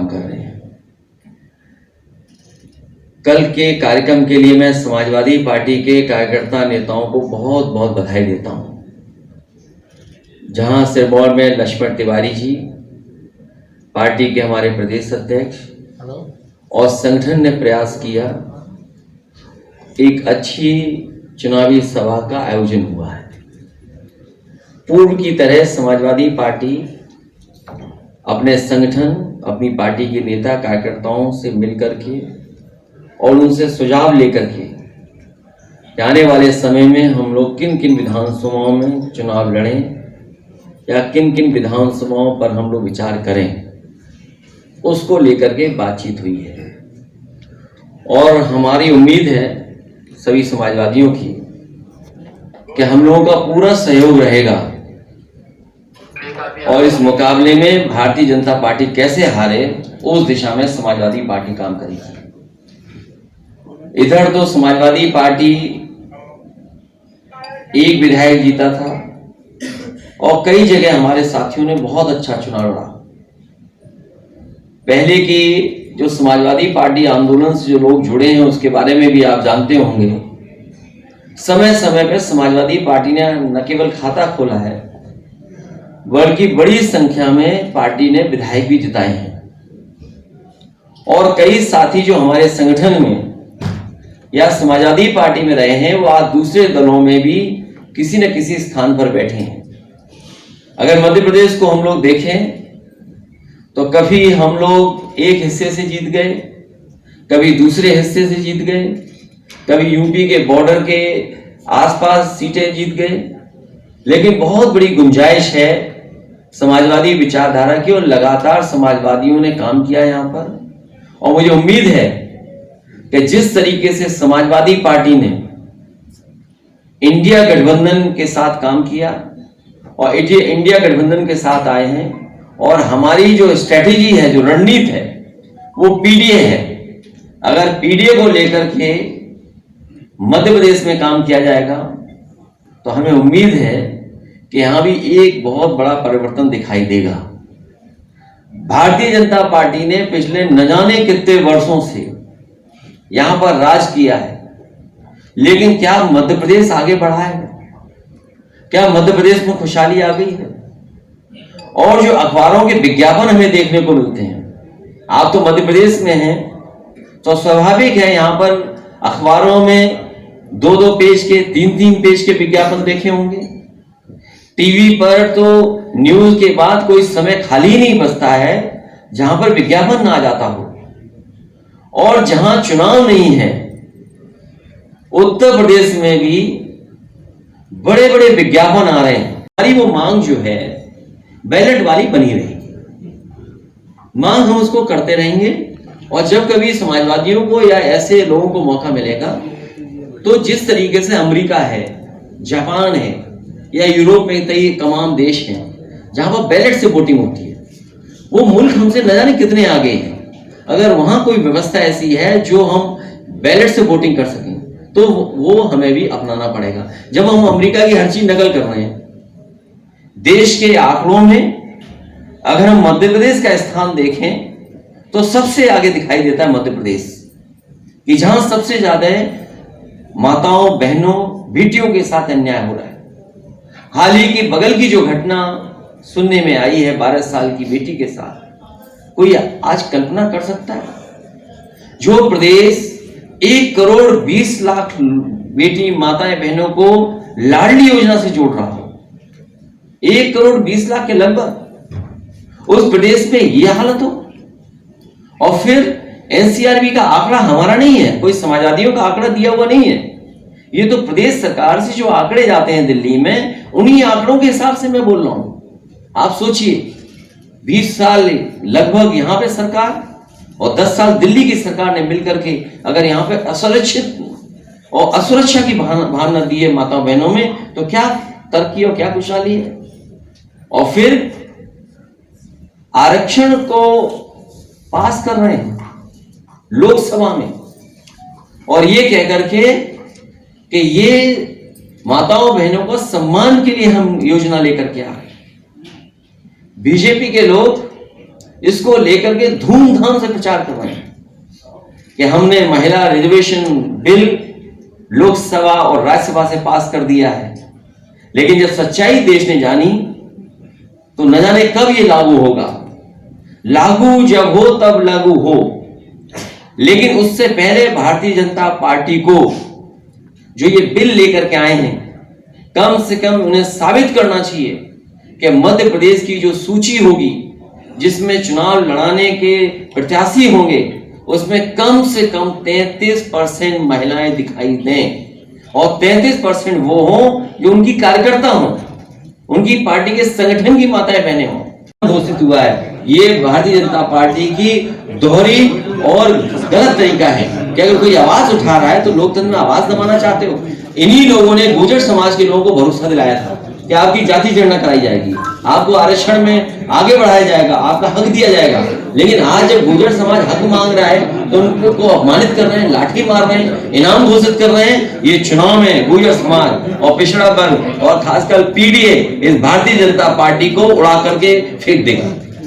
काम कर रहे हैं। कल के कार्यक्रम के लिए मैं समाजवादी पार्टी के कार्यकर्ता नेताओं को बहुत बहुत बधाई देता हूं। जहां सिरमौर में लक्ष्मण तिवारी जी, पार्टी के हमारे प्रदेश अध्यक्ष और संगठन ने प्रयास किया, एक अच्छी चुनावी सभा का आयोजन हुआ है। पूर्व की तरह समाजवादी पार्टी अपने संगठन, अपनी पार्टी के नेता कार्यकर्ताओं से मिलकर के और उनसे सुझाव लेकर के आने वाले समय में हम लोग किन किन विधानसभाओं में चुनाव लड़ें या किन किन विधानसभाओं पर हम लोग विचार करें, उसको लेकर के बातचीत हुई है। और हमारी उम्मीद है सभी समाजवादियों की कि हम लोगों का पूरा सहयोग रहेगा और इस मुकाबले में भारतीय जनता पार्टी कैसे हारे उस दिशा में समाजवादी पार्टी काम करेगी। इधर तो समाजवादी पार्टी एक विधायक जीता था और कई जगह हमारे साथियों ने बहुत अच्छा चुनाव लड़ा। पहले की जो समाजवादी पार्टी आंदोलन से जो लोग जुड़े हैं उसके बारे में भी आप जानते होंगे। समय समय पर समाजवादी पार्टी ने न केवल खाता खोला है बल्कि बड़ी संख्या में पार्टी ने विधायक भी जिताए हैं। और कई साथी जो हमारे संगठन में या समाजवादी पार्टी में रहे हैं वो आज दूसरे दलों में भी किसी न किसी स्थान पर बैठे हैं। अगर मध्य प्रदेश को हम लोग देखें तो कभी हम लोग एक हिस्से से जीत गए, कभी दूसरे हिस्से से जीत गए, कभी यूपी के बॉर्डर के आसपास सीटें जीत गए, लेकिन बहुत बड़ी गुंजाइश है समाजवादी विचारधारा की और लगातार समाजवादियों ने काम किया यहाँ पर। और मुझे उम्मीद है कि जिस तरीके से समाजवादी पार्टी ने इंडिया गठबंधन के साथ काम किया और इंडिया गठबंधन के साथ आए हैं और हमारी जो स्ट्रेटेजी है, जो रणनीति है, वो पीडीए है। अगर पीडीए को लेकर के मध्य प्रदेश में काम किया जाएगा तो हमें उम्मीद है कि यहां भी एक बहुत बड़ा परिवर्तन दिखाई देगा। भारतीय जनता पार्टी ने पिछले न जाने कितने वर्षों से यहां पर राज किया है, लेकिन क्या मध्य प्रदेश आगे बढ़ा है? क्या मध्य प्रदेश में खुशहाली आ गई है? और जो अखबारों के विज्ञापन हमें देखने को मिलते हैं, आप तो मध्य प्रदेश में हैं तो स्वाभाविक है यहां पर अखबारों में 2-2 पेज के, 3-3 पेज के विज्ञापन देखे होंगे। टीवी पर तो न्यूज के बाद कोई समय खाली नहीं बचता है जहां पर विज्ञापन ना आ जाता हो। और जहां चुनाव नहीं है, उत्तर प्रदेश में भी बड़े बड़े विज्ञापन आ रहे हैं। हमारी वो मांग जो है बैलेट वाली बनी रहेगी, मांग हम उसको करते रहेंगे। और जब कभी समाजवादियों को या ऐसे लोगों को मौका मिलेगा तो जिस तरीके से अमेरिका है, जापान है या यूरोप में कई तमाम देश हैं जहां पर बैलेट से वोटिंग होती है, वो मुल्क हमसे न जाने कितने आगे हैं। अगर वहां कोई व्यवस्था ऐसी है जो हम बैलेट से वोटिंग कर सकें तो वो हमें भी अपनाना पड़ेगा। जब हम अमेरिका की हर चीज नकल कर रहे हैं, देश के आंकड़ों में अगर हम मध्य प्रदेश का स्थान देखें तो सबसे आगे दिखाई देता है मध्य प्रदेश, कि जहां सबसे ज्यादा माताओं, बहनों, बेटियों के साथ अन्याय हो रहा है। हाल ही की बगल की जो घटना सुनने में आई है 12 साल की बेटी के साथ, कोई आज कल्पना कर सकता है? जो प्रदेश 1 करोड़ 20 लाख बेटी, माताएं, बहनों को लाडली योजना से जोड़ रहा हो, 1 करोड़ 20 लाख के लगभग, उस प्रदेश में यह हालत हो। और फिर एनसीआरबी का आंकड़ा हमारा नहीं है, कोई समाजवादियों का आंकड़ा दिया हुआ नहीं है, ये तो प्रदेश सरकार से जो आंकड़े जाते हैं दिल्ली में, उन्हीं आंकड़ों के हिसाब से मैं बोल रहा हूं। आप सोचिए, 20 साल लगभग यहां पे सरकार और 10 साल दिल्ली की सरकार ने मिलकर के अगर यहां पे असुरक्षित और असुरक्षा की भावना दी है माताओं बहनों में, तो क्या तरक्की और क्या खुशहाली है। और फिर आरक्षण को पास कर रहे हैं लोकसभा में और ये कहकर के कि ये माताओं बहनों को सम्मान के लिए हम योजना लेकर के आ रहे हैं। बीजेपी के लोग इसको लेकर के धूमधाम से प्रचार कर रहे हैं कि हमने महिला रिजर्वेशन बिल लोकसभा और राज्यसभा से पास कर दिया है। लेकिन जब सच्चाई देश ने जानी तो न जाने कब ये लागू होगा। लागू जब हो तब लागू हो, लेकिन उससे पहले भारतीय जनता पार्टी को जो ये बिल लेकर के आए हैं, कम से कम उन्हें साबित करना चाहिए कि मध्य प्रदेश की जो सूची होगी जिसमें चुनाव लड़ाने के प्रत्याशी होंगे, उसमें कम से कम 33% महिलाएं दिखाई दें और 33% वो हों जो उनकी कार्यकर्ता हों, उनकी पार्टी के संगठन की माताएं बहनें हों। घोषित हुआ है ये भारतीय जनता पार्टी की दोहरी और गलत तरीका है कि अगर कोई आवाज उठा रहा है तो लोकतंत्र में आवाज दबाना चाहते हो। इन्हीं लोगों ने गुर्जर समाज के लोगों को भरोसा दिलाया था कि आपकी जाति जनगणना कराई जाएगी, आपको आरक्षण में आगे बढ़ाया जाएगा, आपका हक दिया जाएगा। लेकिन आज जब गुर्जर समाज हक मांग रहा है तो उनको अपमानित कर रहे हैं, लाठी मार रहे हैं, इनाम घोषित कर रहे हैं। ये चुनाव में गुर्जर समाज और पिछड़ा वर्ग और खासकर पीडीए इस भारतीय जनता पार्टी को उड़ा करके फेंक देगा।